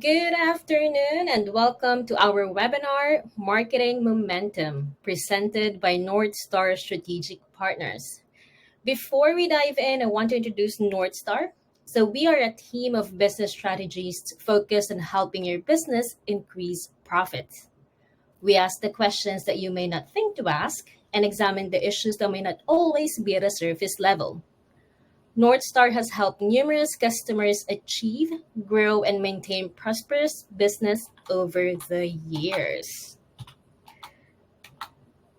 Good afternoon and welcome to our webinar, Marketing Momentum, presented by North Star Strategic Partners. Before we dive in, I want to introduce North Star. So, we are a team of business strategists focused on helping your business increase profits. We ask the questions that you may not think to ask and examine the issues that may not always be at a surface level. Northstar has helped numerous customers achieve, grow, and maintain prosperous business over the years.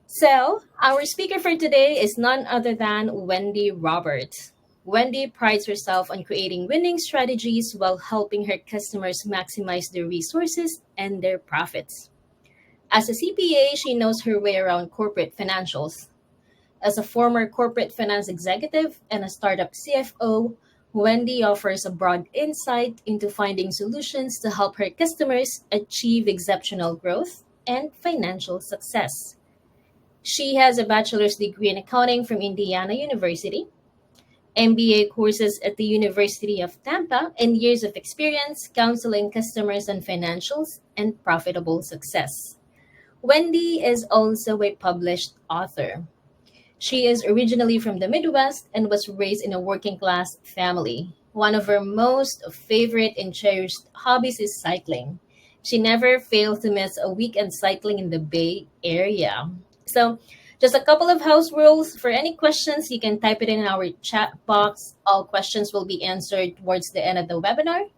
So, our speaker for today is none other than Wendy Roberts. Wendy prides herself on creating winning strategies while helping her customers maximize their resources and their profits. As a CPA, she knows her way around corporate financials. As a former corporate finance executive and a startup CFO, Wendy offers a broad insight into finding solutions to help her customers achieve exceptional growth and financial success. She has a bachelor's degree in accounting from Indiana University, MBA courses at the University of Tampa, and years of experience counseling customers on financials and profitable success. Wendy is also a published author. She is originally from the Midwest and was raised in a working class family. One of her most favorite and cherished hobbies is cycling. She never fails to miss a weekend cycling in the Bay Area. So, just a couple of house rules. For any questions, you can type it in our chat box. All questions will be answered towards the end of the webinar,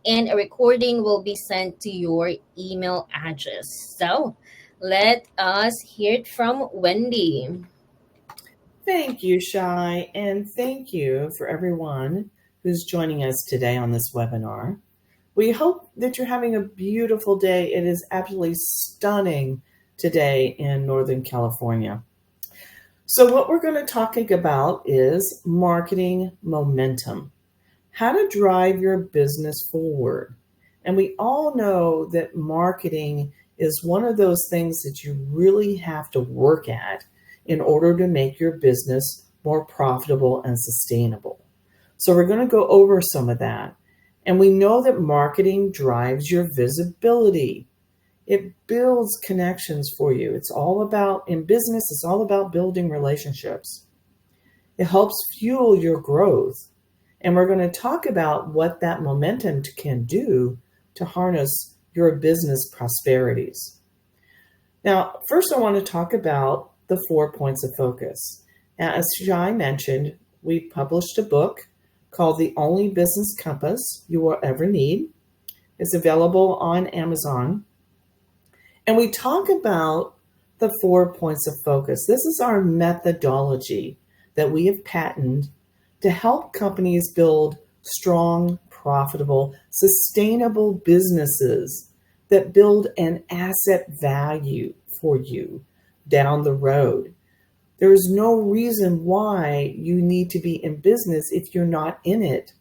and a recording will be sent to your email address. So, let us hear it from Wendy. Thank you, Shai, and thank you for everyone who's joining us today on this webinar. We hope that you're having a beautiful day. It is absolutely stunning today in Northern California. So what we're going to talk about is marketing momentum, how to drive your business forward. And we all know that marketing is one of those things that you really have to work at in order to make your business more profitable and sustainable. So we're going to go over some of that. And we know that marketing drives your visibility. It builds connections for you. It's all about, in business, it's all about building relationships. It helps fuel your growth. And we're going to talk about what that momentum can do to harness your business prosperities. Now, first I want to talk about the 4 points of focus. Now, as Shai mentioned, we published a book called The Only Business Compass You Will Ever Need. It's available on Amazon. And we talk about the 4 points of focus. This is our methodology that we have patented to help companies build strong, profitable, sustainable businesses that build an asset value for you down the road. There is no reason why you need to be in business if you're not in it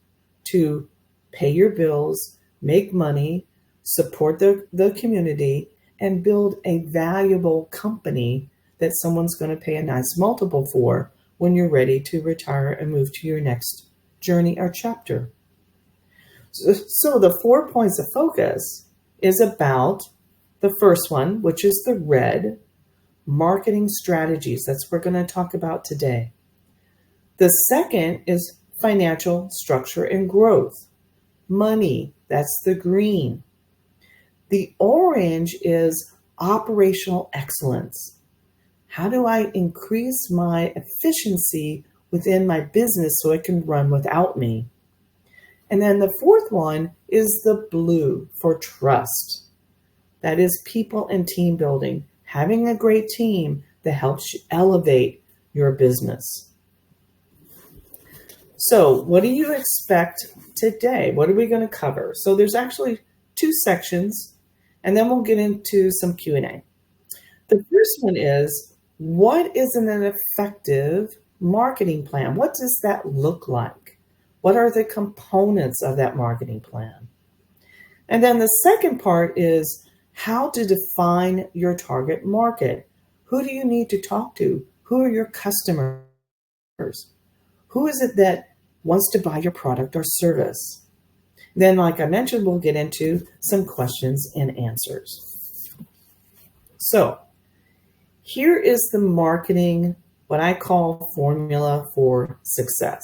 to pay your bills, make money, support the community, and build a valuable company that someone's going to pay a nice multiple for when you're ready to retire and move to your next journey or chapter. So the 4 points of focus is about the first one, which is the red, marketing strategies. That's what we're going to talk about today. The second is financial structure and growth. Money, that's the green. The orange is operational excellence. How do I increase my efficiency within my business so it can run without me? And then the fourth one is the blue for trust. That is people and team building, having a great team that helps you elevate your business. So what do you expect today? What are we going to cover? So there's actually 2 sections, and then we'll get into some Q&A. The first one is, what is an effective marketing plan? What does that look like? What are the components of that marketing plan? And then the second part is how to define your target market. Who do you need to talk to? Who are your customers? Who is it that wants to buy your product or service? Then, like I mentioned, we'll get into some questions and answers. So, here is the marketing, what I call formula for success.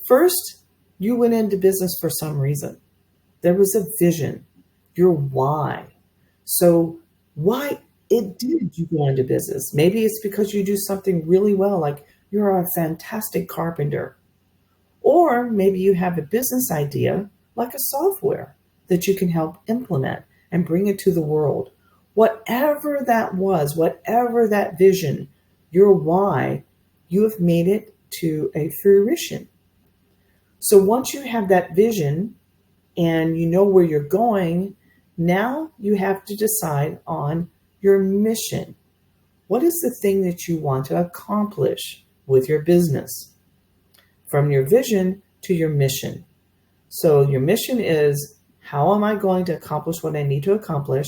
First, you went into business for some reason. There was a vision, your why. So, why it did you go into business? Maybe it's because you do something really well, like you're a fantastic carpenter. Or maybe you have a business idea, like a software that you can help implement and bring it to the world. Whatever that was, whatever that vision, your why, you have made it to a fruition. So once you have that vision and you know where you're going, now you have to decide on your mission. What is the thing that you want to accomplish with your business? From your vision to your mission. So your mission is, how am I going to accomplish what I need to accomplish,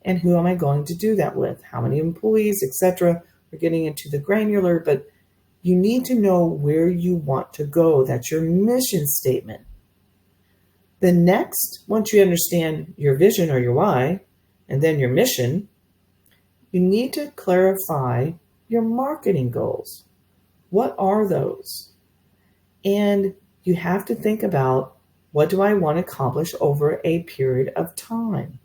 and who am I going to do that with? How many employees, etc. We're getting into the granular, but you need to know where you want to go. That's your mission statement. The next, once you understand your vision or your why, and then your mission, you need to clarify your marketing goals. What are those? And you have to think about, what do I want to accomplish over a period of time?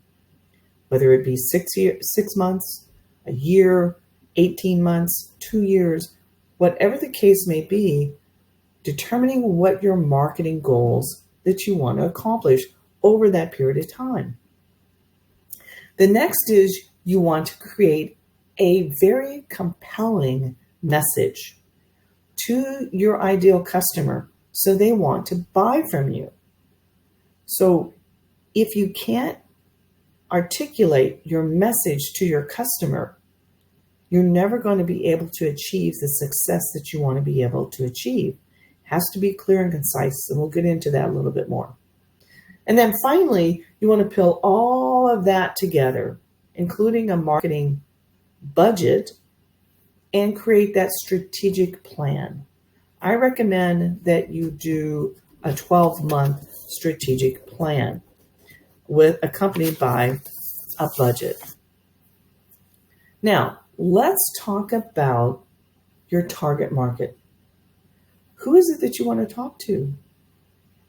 Whether it be 6 months, a year, 18 months, 2 years, whatever the case may be, determining what your marketing goals that you want to accomplish over that period of time. The next is, you want to create a very compelling message to your ideal customer so they want to buy from you. So if you can't articulate your message to your customer, you're never going to be able to achieve the success that you want to be able to achieve. It has to be clear and concise, and we'll get into that a little bit more. And then finally, you want to pull all of that together, including a marketing budget, and create that strategic plan. I recommend that you do a 12-month strategic plan accompanied by a budget. Now, let's talk about your target market. Who is it that you want to talk to?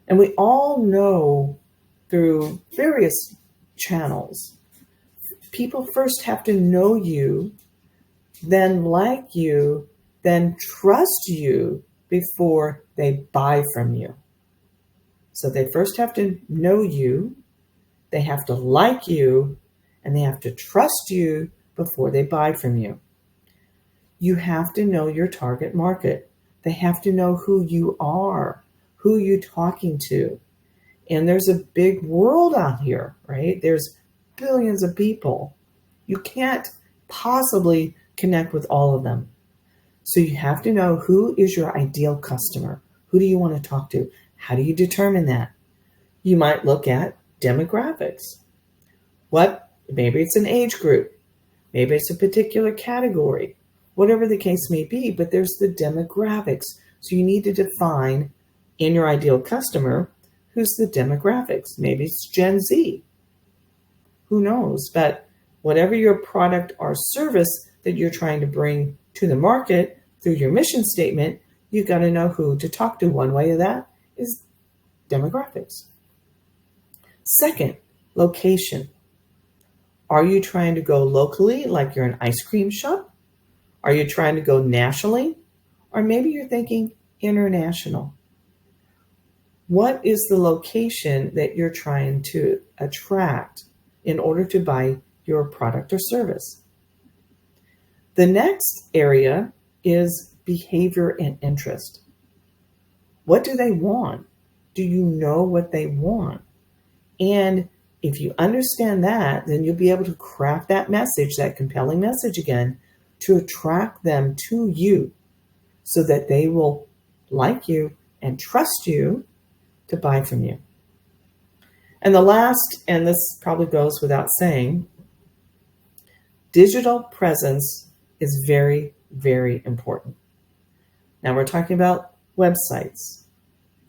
And we all know through various channels, people first have to know you, then like you, then trust you before they buy from you. So they first have to know you, they have to like you, and they have to trust you before they buy from you. You have to know your target market. They have to know who you are, who you're talking to. And there's a big world out here, right? There's billions of people. You can't possibly connect with all of them. So you have to know, who is your ideal customer? Who do you want to talk to? How do you determine that? You might look at demographics. Maybe it's an age group. Maybe it's a particular category. Whatever the case may be, but there's the demographics. So you need to define in your ideal customer, who's the demographics. Maybe it's Gen Z. Who knows? But whatever your product or service that you're trying to bring to the market through your mission statement, you've got to know who to talk to. One way of that is demographics. Second, location. Are you trying to go locally, like you're an ice cream shop? Are you trying to go nationally? Or maybe you're thinking international. What is the location that you're trying to attract in order to buy your product or service? The next area is behavior and interest. What do they want? Do you know what they want? And if you understand that, then you'll be able to craft that message, that compelling message again, to attract them to you so that they will like you and trust you to buy from you. And the last, and this probably goes without saying, digital presence is very, very important. Now we're talking about websites,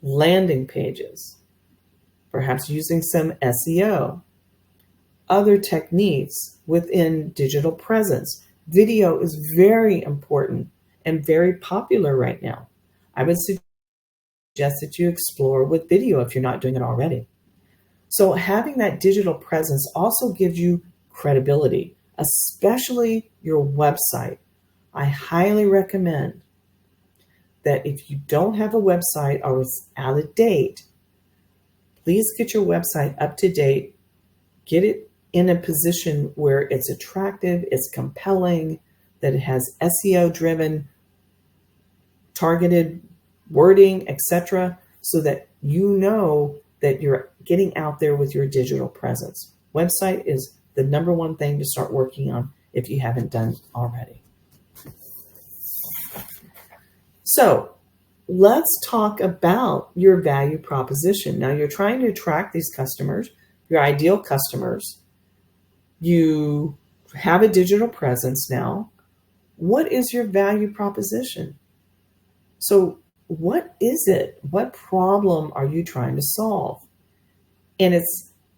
landing pages, perhaps using some SEO, other techniques within digital presence. Video is very important and very popular right now. I would suggest that you explore with video if you're not doing it already. So having that digital presence also gives you credibility, especially your website. I highly recommend that if you don't have a website or it's out of date, please get your website up to date. Get it in a position where it's attractive, it's compelling, that it has SEO driven, targeted wording, etc., so that you know that you're getting out there with your digital presence. Website is the number one thing to start working on if you haven't done already. So let's talk about your value proposition. Now you're trying to attract these customers, your ideal customers. You have a digital presence now. What is your value proposition? So what is it? What problem are you trying to solve? And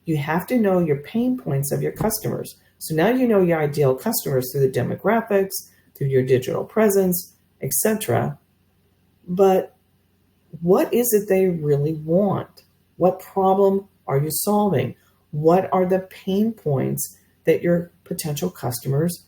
you have to know your pain points of your customers. So now you know your ideal customers through the demographics, through your digital presence, etc. But what is it they really want? What problem are you solving? What are the pain points that your potential customers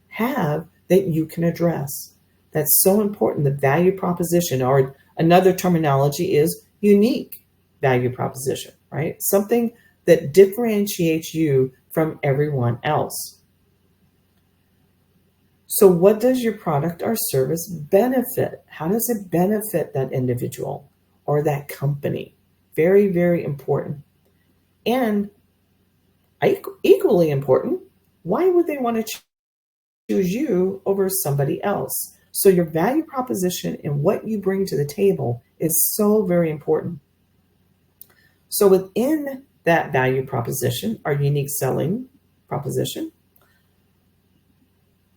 have that you can address? That's so important. The value proposition, or another terminology is unique value proposition, right? Something that differentiates you from everyone else. So what does your product or service benefit? How does it benefit that individual or that company? Very, very important. And equally important, why would they want to choose you over somebody else? So your value proposition and what you bring to the table is so very important. So within that value proposition, our unique selling proposition,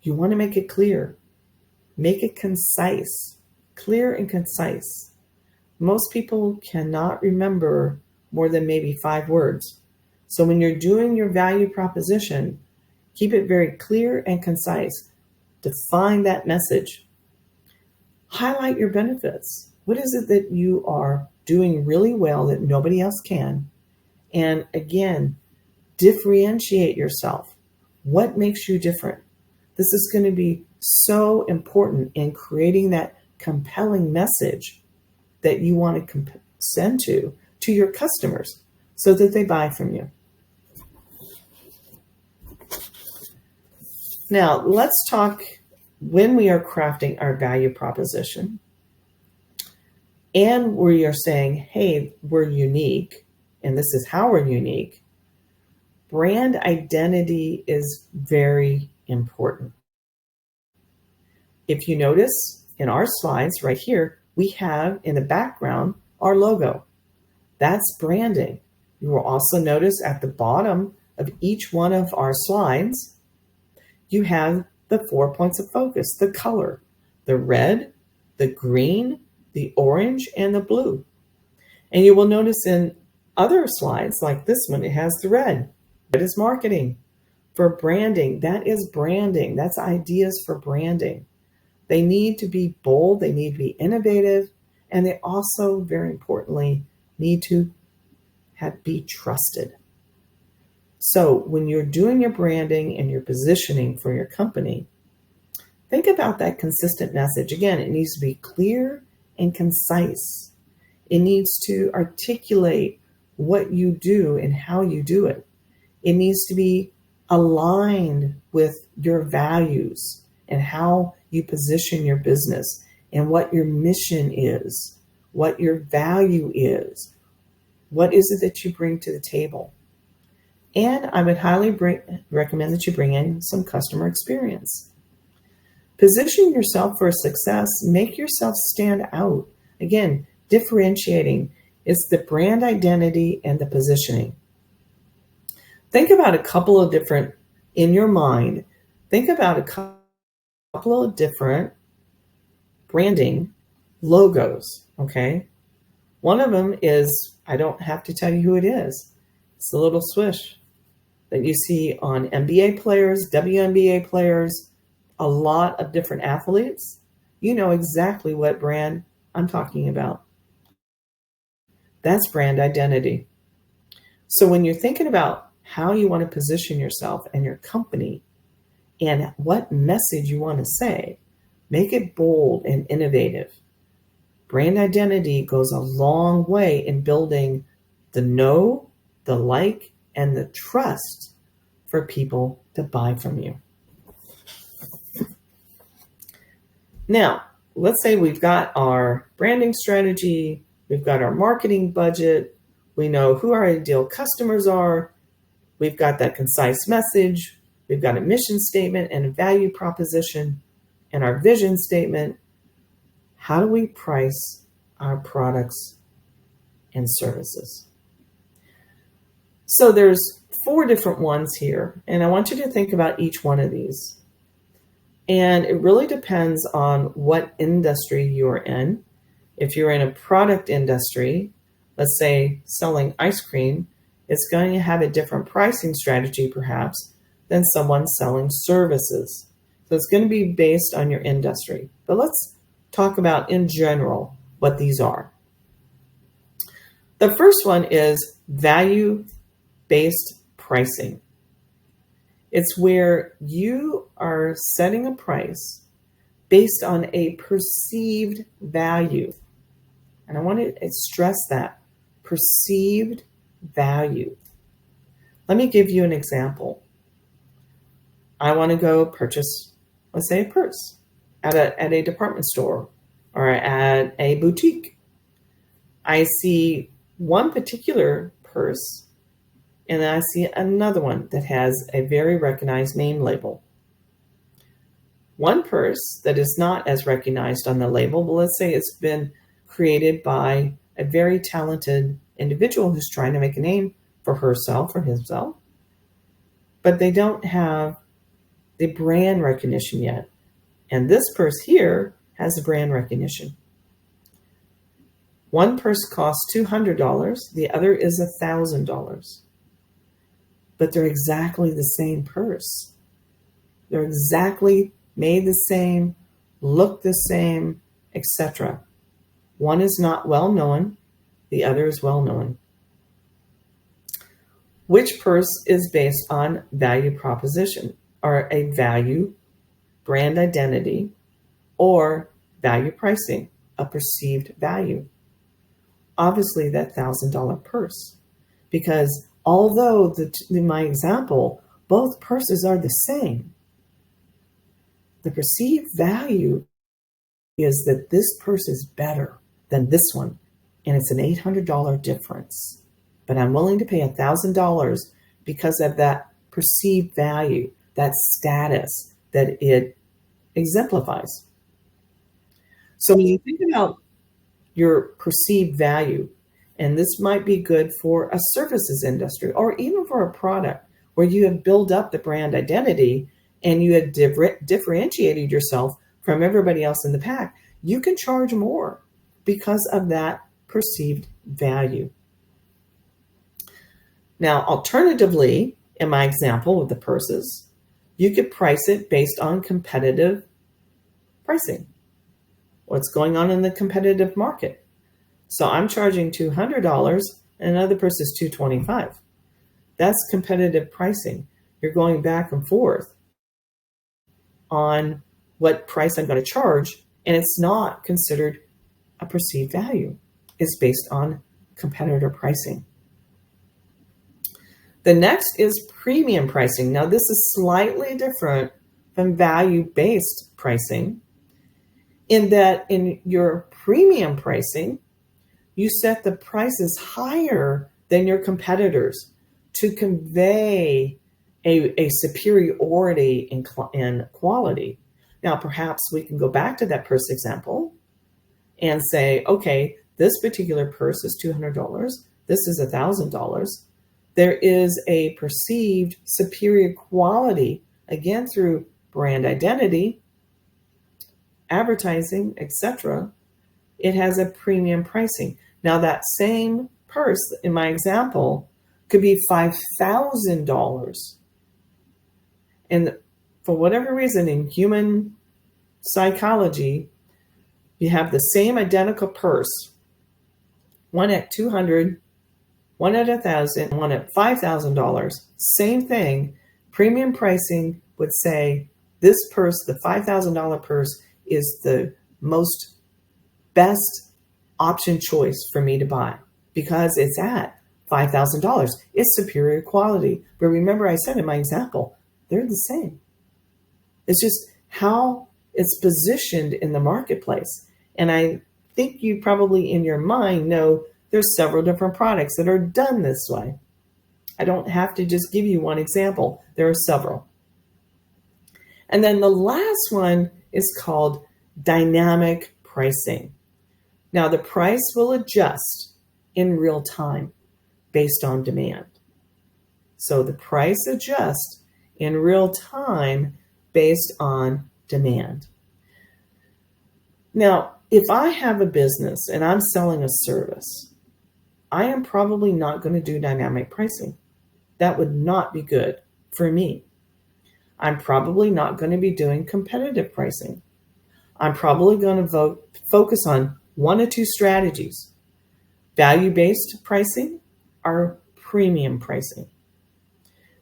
you want to make it clear, make it concise, clear and concise. Most people cannot remember more than maybe 5 words. So when you're doing your value proposition, keep it very clear and concise. Define that message. Highlight your benefits. What is it that you are doing really well that nobody else can? And again, differentiate yourself. What makes you different? This is going to be so important in creating that compelling message that you want to send to your customers so that they buy from you. Now, let's talk when we are crafting our value proposition and we are saying, hey, we're unique, and this is how we're unique. Brand identity is very important. If you notice in our slides right here, we have in the background our logo. That's branding. You will also notice at the bottom of each one of our slides, you have the 4 points of focus, the color, the red, the green, the orange, and the blue. And you will notice in other slides like this one, it has the red. Red is marketing. For branding, that is branding. That's ideas for branding. They need to be bold, they need to be innovative, and they also, very importantly, need to be trusted. So when you're doing your branding and your positioning for your company, think about that consistent message. Again, it needs to be clear and concise. It needs to articulate what you do and how you do it. It needs to be aligned with your values and how you position your business and what your mission is, what your value is, what is it that you bring to the table. And I would highly recommend that you bring in some customer experience. Position yourself for success, make yourself stand out. Again, differentiating is the brand identity and the positioning. Think about a couple of different, in your mind, think about a couple of different branding logos, okay? One of them is, I don't have to tell you who it is. It's the little swish that you see on NBA players, WNBA players, a lot of different athletes. You know exactly what brand I'm talking about. That's brand identity. So when you're thinking about how you want to position yourself and your company and what message you want to say, make it bold and innovative. Brand identity goes a long way in building the know, the like, and the trust for people to buy from you. Now, let's say we've got our branding strategy, we've got our marketing budget, we know who our ideal customers are, we've got that concise message, we've got a mission statement and a value proposition, and our vision statement. How do we price our products and services? So there's 4 different ones here, and I want you to think about each one of these. And it really depends on what industry you're in. If you're in a product industry, let's say selling ice cream, it's going to have a different pricing strategy perhaps than someone selling services. So it's going to be based on your industry. But let's talk about in general what these are. The first one is value-based pricing. It's where you are setting a price based on a perceived value. And I want to stress that, perceived value. Let me give you an example. I want to go purchase, let's say, a purse at a department store or at a boutique. I see one particular purse, and then I see another one that has a very recognized name label. One purse that is not as recognized on the label, but let's say it's been created by a very talented individual who's trying to make a name for herself or himself, but they don't have the brand recognition yet. And this purse here has the brand recognition. One purse costs $200, the other is $1,000. But they're exactly the same purse. They're exactly made the same, look the same, etc. One is not well known, the other is well known. Which purse is based on value proposition, or a value, brand identity, or value pricing, a perceived value? Obviously that $1,000 purse, because although in my example, both purses are the same, the perceived value is that this purse is better than this one, and it's an $800 difference. But I'm willing to pay $1,000 because of that perceived value, that status that it exemplifies. So when you think about your perceived value, and this might be good for a services industry or even for a product where you have built up the brand identity and you have differentiated yourself from everybody else in the pack, you can charge more because of that perceived value. Now, alternatively, in my example with the purses, you could price it based on competitive pricing. What's going on in the competitive market? So I'm charging $200 and another purse is $225. That's competitive pricing. You're going back and forth on what price I'm going to charge, and it's not considered a perceived value. It's based on competitor pricing. The next is premium pricing. Now, this is slightly different from value-based pricing in that in your premium pricing, you set the prices higher than your competitors to convey a superiority in quality. Now, perhaps we can go back to that purse example and say, okay, this particular purse is $200. This is $1,000. There is a perceived superior quality, again, through brand identity, advertising, etc. It has a premium pricing. Now, that same purse in my example could be $5,000. And for whatever reason, in human psychology, you have the same identical purse, one at 200, one at 1,000, one at $5,000. Same thing. Premium pricing would say this purse, the $5,000 purse, is the most best option choice for me to buy because it's at $5,000. It's superior quality. But remember, I said in my example, they're the same. It's just how it's positioned in the marketplace. And I think you probably in your mind know there's several different products that are done this way. I don't have to just give you one example. There are several. And then the last one is called dynamic pricing. Now, the price will adjust in real time based on demand. So the price adjusts in real time based on demand. Now, if I have a business and I'm selling a service, I am probably not going to do dynamic pricing. That would not be good for me. I'm probably not going to be doing competitive pricing. I'm probably going to focus on one or two strategies: value-based pricing or premium pricing,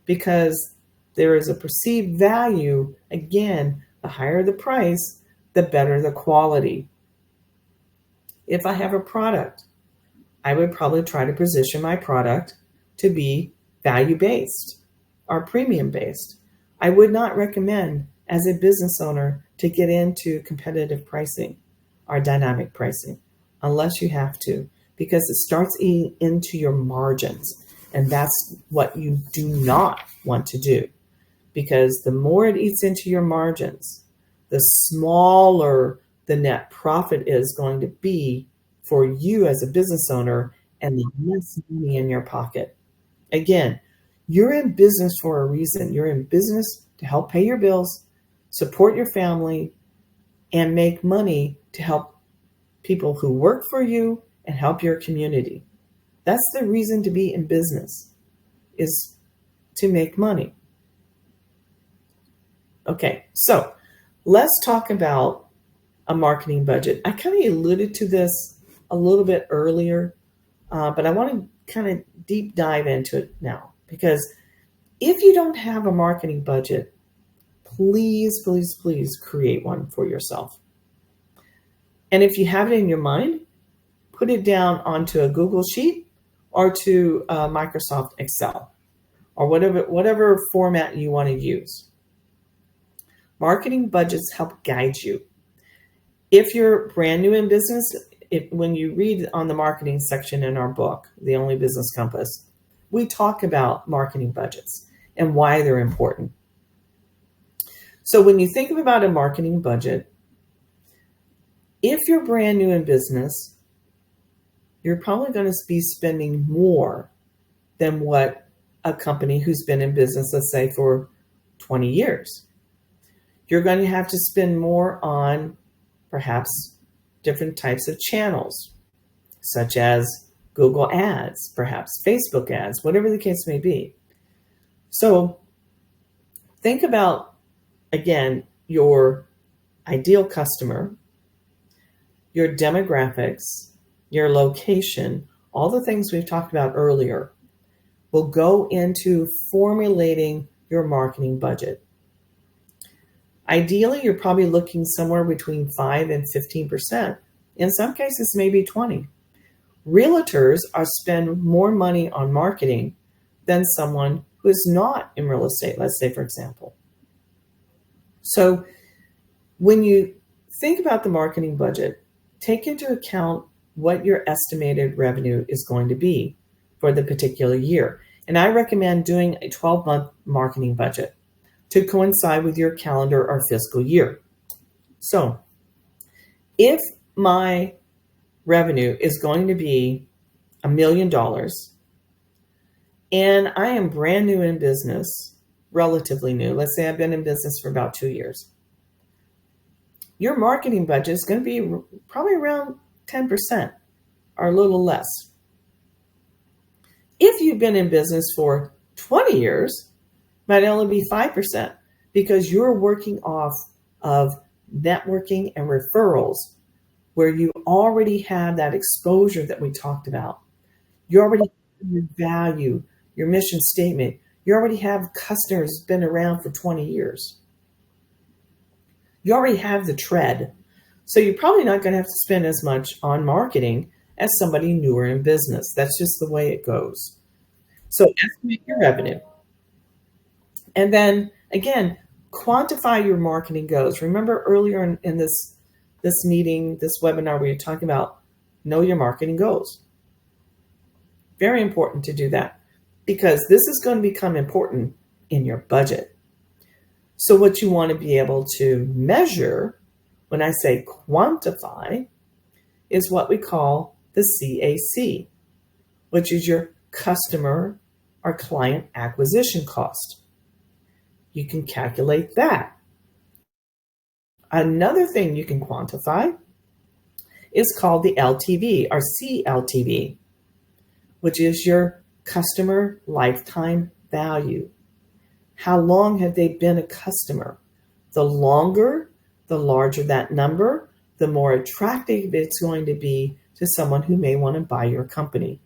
because there is a perceived value. Again, the higher the price, the better the quality. If I have a product, I would probably try to position my product to be value-based or premium-based. I would not recommend as a business owner to get into competitive pricing or dynamic pricing unless you have to, because it starts eating into your margins. And that's what you do not want to do, because the more it eats into your margins, the smaller the net profit is going to be for you as a business owner and the less money in your pocket. Again, you're in business for a reason. You're in business to help pay your bills, support your family, and make money to help people who work for you and help your community. That's the reason to be in business, is to make money. Okay, so let's talk about a marketing budget. I kind of alluded to this a little bit earlier, but I want to kind of deep dive into it now, because if you don't have a marketing budget, please, please, please create one for yourself. And if you have it in your mind, put it down onto a Google Sheet or to Microsoft Excel or whatever format you want to use. Marketing budgets help guide you. If you're brand new in business, when you read on the marketing section in our book, The Only Business Compass, we talk about marketing budgets and why they're important. So when you think about a marketing budget, if you're brand new in business, you're probably going to be spending more than what a company who's been in business, let's say, for 20 years. You're going to have to spend more on perhaps different types of channels, such as Google ads, perhaps Facebook ads, whatever the case may be. So think about, again, your ideal customer, your demographics, your location, all the things we've talked about earlier will go into formulating your marketing budget. Ideally, you're probably looking somewhere between 5 and 15%. In some cases, maybe 20. Realtors are spend more money on marketing than someone who is not in real estate, let's say, for example. So when you think about the marketing budget, take into account what your estimated revenue is going to be for the particular year. And I recommend doing a 12-month marketing budget to coincide with your calendar or fiscal year. So if my revenue is going to be $1 million and I am brand new in business, relatively new, let's say I've been in business for about 2 years, your marketing budget is going to be probably around 10%. are a little less. If you've been in business for 20 years, it might only be 5% because you're working off of networking and referrals where you already have that exposure that we talked about. You already have your value, your mission statement. You already have customers who've been around for 20 years. You already have the tread. So you're probably not going to have to spend as much on marketing as somebody newer in business. That's just the way it goes. So estimate your revenue. And then again, quantify your marketing goals. Remember earlier in this meeting, this webinar, we were talking about know your marketing goals. Very important to do that because this is going to become important in your budget. So what you want to be able to measure, when I say quantify, is what we call the CAC, which is your customer or client acquisition cost. You can calculate that. Another thing you can quantify is called the LTV or CLTV, which is your customer lifetime value. How long have they been a customer? The longer, the larger that number, the more attractive it's going to be to someone who may want to buy your company.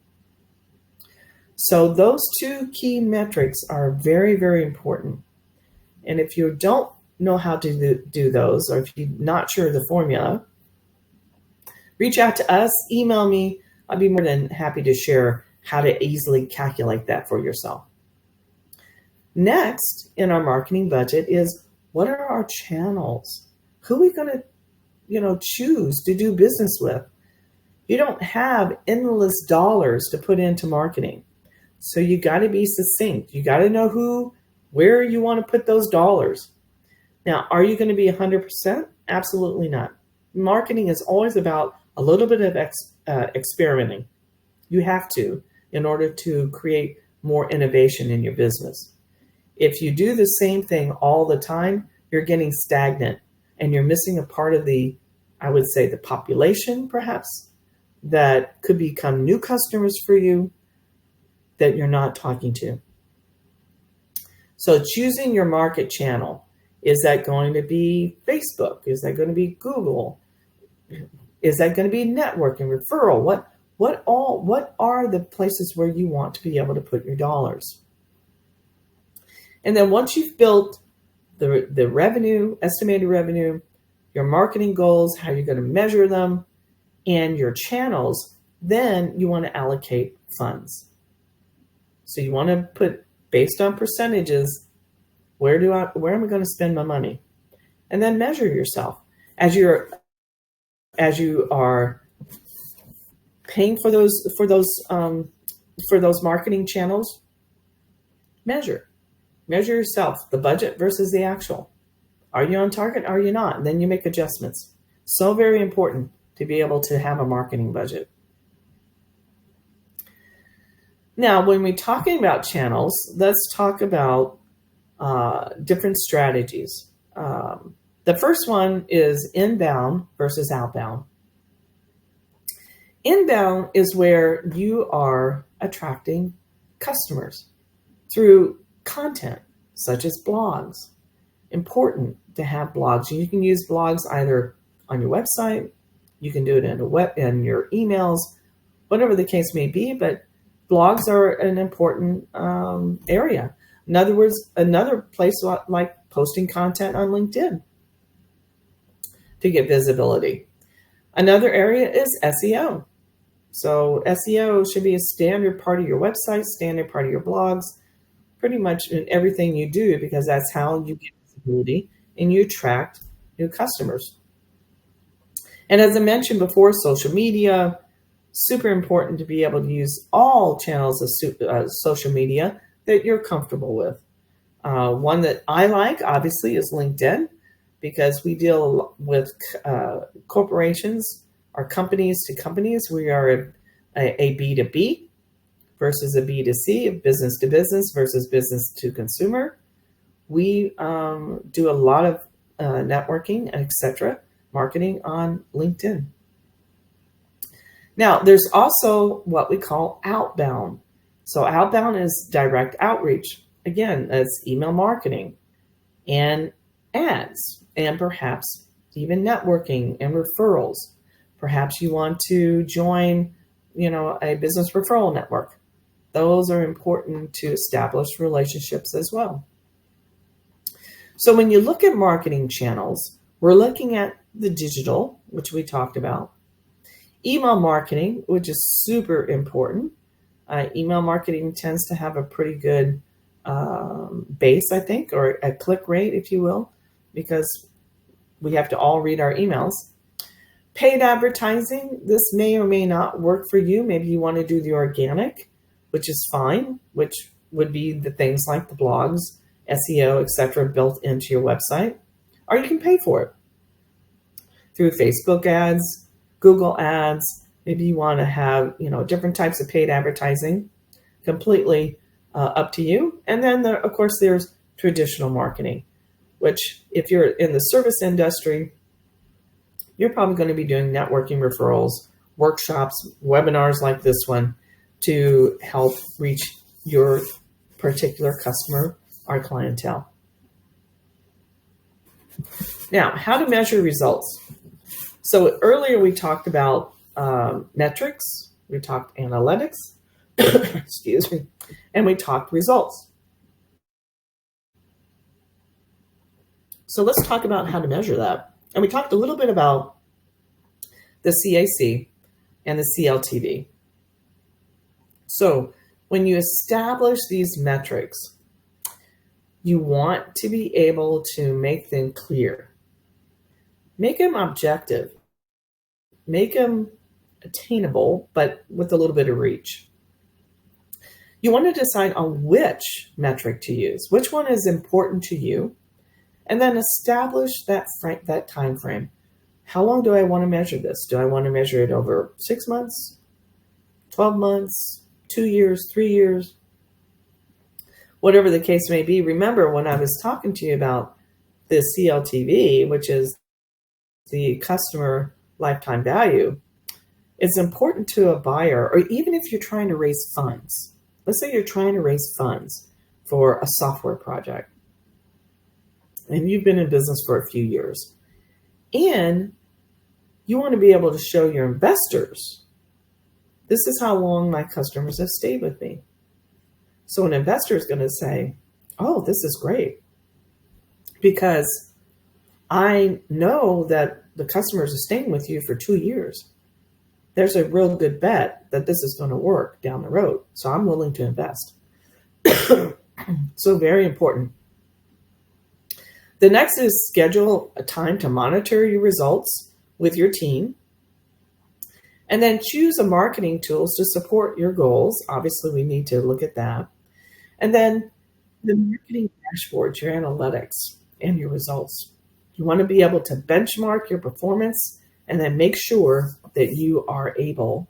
So those two key metrics are very, very important. And if you don't know how to do those, or if you're not sure of the formula, reach out to us, email me. I'll be more than happy to share how to easily calculate that for yourself. Next in our marketing budget is what are our channels? Who are we going to, choose to do business with? You don't have endless dollars to put into marketing. So you got to be succinct. You got to know where you want to put those dollars. Now, are you going to be 100%? Absolutely not. Marketing is always about a little bit of experimenting. You have to in order to create more innovation in your business. If you do the same thing all the time, you're getting stagnant and you're missing a part of the population, perhaps, that could become new customers for you that you're not talking to. So choosing your market channel, is that going to be Facebook? Is that going to be Google? Is that going to be networking, referral? What are the places where you want to be able to put your dollars? And then once you've built the revenue, estimated revenue, your marketing goals, how you're going to measure them, and your channels, then you want to allocate funds. So you want to put, based on percentages, where am I going to spend my money? And then measure yourself as you are paying for those marketing channels. Measure yourself, the budget versus the actual. Are you on target? Are you not? And then you make adjustments. So very important to be able to have a marketing budget. Now, when we're talking about channels, let's talk about different strategies. The first one is inbound versus outbound. Inbound is where you are attracting customers through content, such as blogs. Important to have blogs. You can use blogs either on your website, you can do it in your emails, whatever the case may be, but blogs are an important area. In other words, another place like posting content on LinkedIn to get visibility. Another area is SEO. So SEO should be a standard part of your website, standard part of your blogs, pretty much in everything you do, because that's how you get visibility and you attract new customers. And as I mentioned before, social media, super important to be able to use all channels of social media that you're comfortable with. One that I like, obviously, is LinkedIn, because we deal with corporations or companies to companies. We are a B2B versus a B2C, business to business versus business to consumer. We do a lot of networking, etc., marketing on LinkedIn. Now, there's also what we call outbound. So, outbound is direct outreach. Again, that's email marketing and ads, and perhaps even networking and referrals. Perhaps you want to join, a business referral network. Those are important to establish relationships as well. So when you look at marketing channels, we're looking at the digital, which we talked about, email marketing, which is super important. Email marketing tends to have a pretty good base, I think, or a click rate, if you will, because we have to all read our emails. Paid advertising, this may or may not work for you. Maybe you want to do the organic, which is fine, which would be the things like the blogs, SEO, etc., built into your website, or you can pay for it through Facebook ads, Google ads. Maybe you want to have, different types of paid advertising, completely up to you. And then, of course, there's traditional marketing, which if you're in the service industry, you're probably going to be doing networking referrals, workshops, webinars like this one to help reach your particular customer or clientele. Now, how to measure results. So earlier we talked about metrics, we talked analytics, excuse me, and we talked results. So let's talk about how to measure that. And we talked a little bit about the CAC and the CLTV. So when you establish these metrics, you want to be able to make them clear. Make them objective. Make them attainable, but with a little bit of reach. You want to decide on which metric to use, which one is important to you, and then establish that time frame. How long do I want to measure this? Do I want to measure it over 6 months, 12 months, 2 years, 3 years? Whatever the case may be. Remember when I was talking to you about the CLTV, which is the customer lifetime value, it's important to a buyer, or even if you're trying to raise funds. Let's say you're trying to raise funds for a software project, and you've been in business for a few years, and you want to be able to show your investors, this is how long my customers have stayed with me. So an investor is going to say, oh, this is great, because I know that the customers are staying with you for 2 years. There's a real good bet that this is going to work down the road. So I'm willing to invest. So very important. The next is schedule a time to monitor your results with your team. And then choose a marketing tools to support your goals. Obviously, we need to look at that. And then the marketing dashboards, your analytics, and your results. You want to be able to benchmark your performance and then make sure that you are able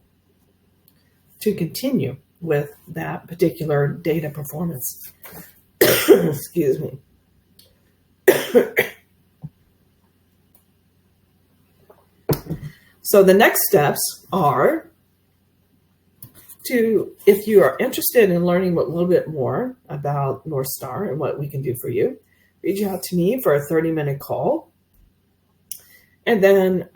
to continue with that particular data performance. Excuse me. So the next steps are if you are interested in learning a little bit more about North Star and what we can do for you, reach out to me for a 30-minute call. And then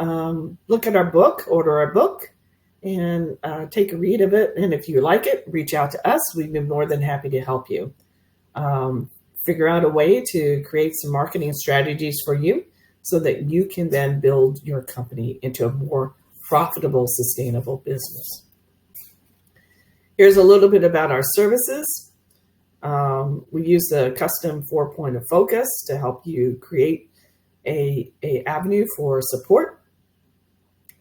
look at our book, order our book, and take a read of it. And if you like it, reach out to us. We'd be more than happy to help you. Figure out a way to create some marketing strategies for you so that you can then build your company into a more profitable, sustainable business. Here's a little bit about our services. We use the custom 4-point of focus to help you create a avenue for support,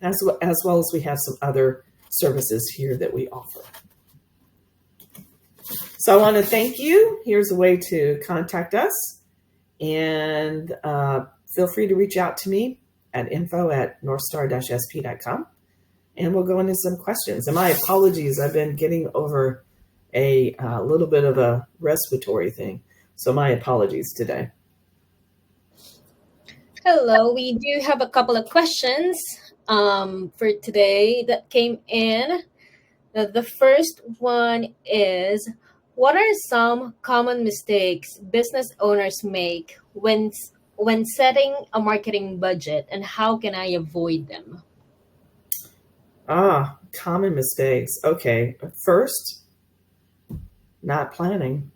as well as we have some other services here that we offer. So I want to thank you. Here's a way to contact us, and feel free to reach out to me at info@northstar-sp.com, and we'll go into some questions. And my apologies, I've been getting over a little bit of a respiratory thing, so my apologies today. Hello, we do have a couple of questions. for today that came in. The first one is, what are some common mistakes business owners make when setting a marketing budget, and how can I avoid them? Common mistakes. Okay. First, not planning,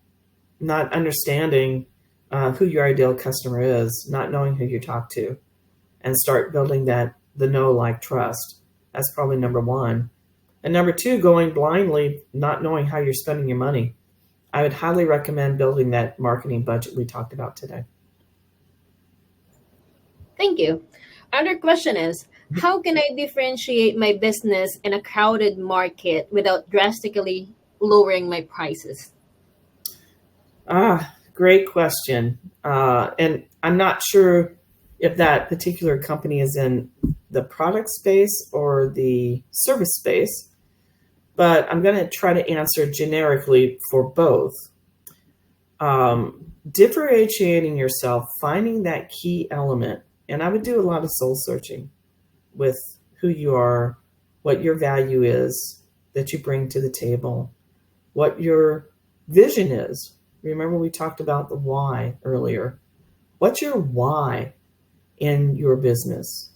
not understanding who your ideal customer is, not knowing who you talk to, and start building the know, like, trust. That's probably number one. And number two, going blindly, not knowing how you're spending your money. I would highly recommend building that marketing budget we talked about today. Thank you. Another question is, how can I differentiate my business in a crowded market without drastically lowering my prices? Great question. And I'm not sure if that particular company is in the product space or the service space, but I'm going to try to answer generically for both. Differentiating yourself, finding that key element, and I would do a lot of soul searching with who you are, what your value is that you bring to the table, what your vision is. Remember, we talked about the why earlier. What's your why in your business?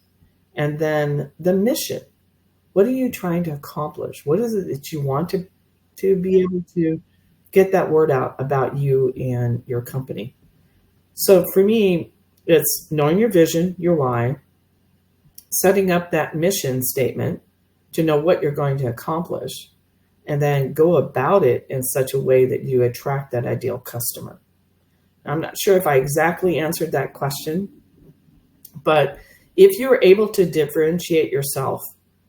And then the mission. What are you trying to accomplish? What is it that you want to be able to get that word out about you and your company? So for me, it's knowing your vision, your why, setting up that mission statement to know what you're going to accomplish, and then go about it in such a way that you attract that ideal customer. I'm not sure if I exactly answered that question, but if you're able to differentiate yourself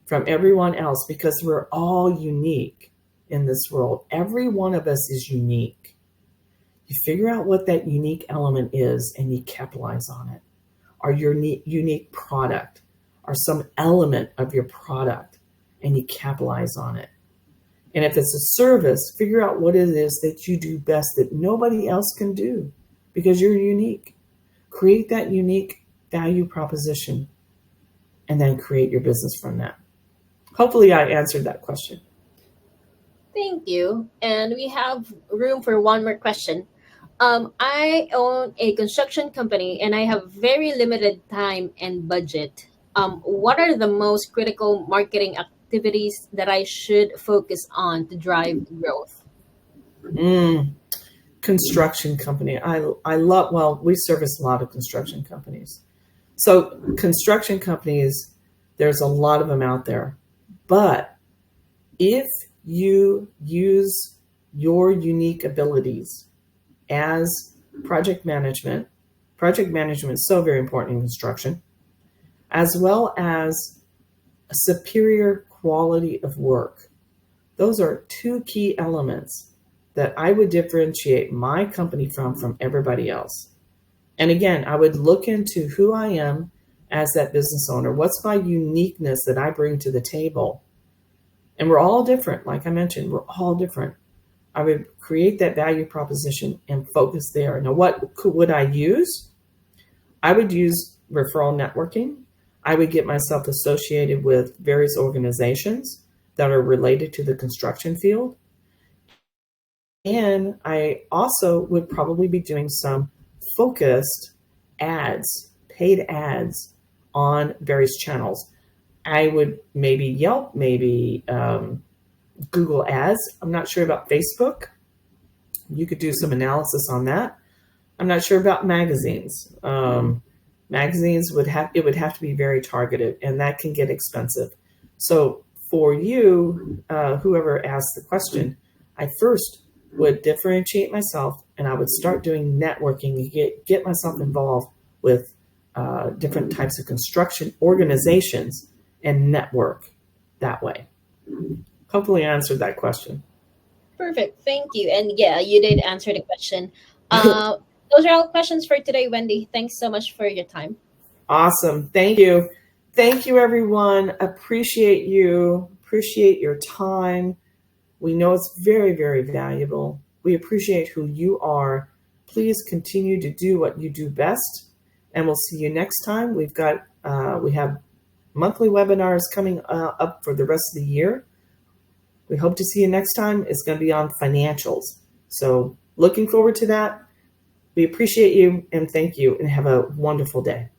from everyone else, because we're all unique in this world, every one of us is unique. You figure out what that unique element is and you capitalize on it. Or your unique product, or some element of your product, and you capitalize on it. And if it's a service, figure out what it is that you do best that nobody else can do because you're unique. Create that unique value proposition and then create your business from that. Hopefully, I answered that question. Thank you. And we have room for one more question. I own a construction company and I have very limited time and budget. What are the most critical marketing activities that I should focus on to drive growth? Mm, Construction company. I love, well, we service a lot of construction companies. So, construction companies, there's a lot of them out there. But if you use your unique abilities as project management is so very important in construction, as well as a superior quality of work. Those are two key elements that I would differentiate my company from everybody else. And again, I would look into who I am as that business owner. What's my uniqueness that I bring to the table? And we're all different. Like I mentioned, we're all different. I would create that value proposition and focus there. Now, would I use? I would use referral networking. I would get myself associated with various organizations that are related to the construction field. And I also would probably be doing some focused ads, paid ads on various channels. I would maybe Yelp, maybe Google Ads. I'm not sure about Facebook. You could do some analysis on that. I'm not sure about magazines. Magazines would have to be very targeted, and that can get expensive. So for you, whoever asked the question, I first would differentiate myself, and I would start doing networking and get myself involved with different types of construction organizations and network that way. Hopefully, I answered that question. Perfect. Thank you. And yeah, you did answer the question. Uh, those are all questions for today, Wendy. Thanks so much for your time. Awesome. Thank you. Thank you, everyone. Appreciate you. Appreciate your time. We know it's very, very valuable. We appreciate who you are. Please continue to do what you do best, and we'll see you next time. We have monthly webinars coming up for the rest of the year. We hope to see you next time. It's going to be on financials. So looking forward to that. We appreciate you and thank you and have a wonderful day.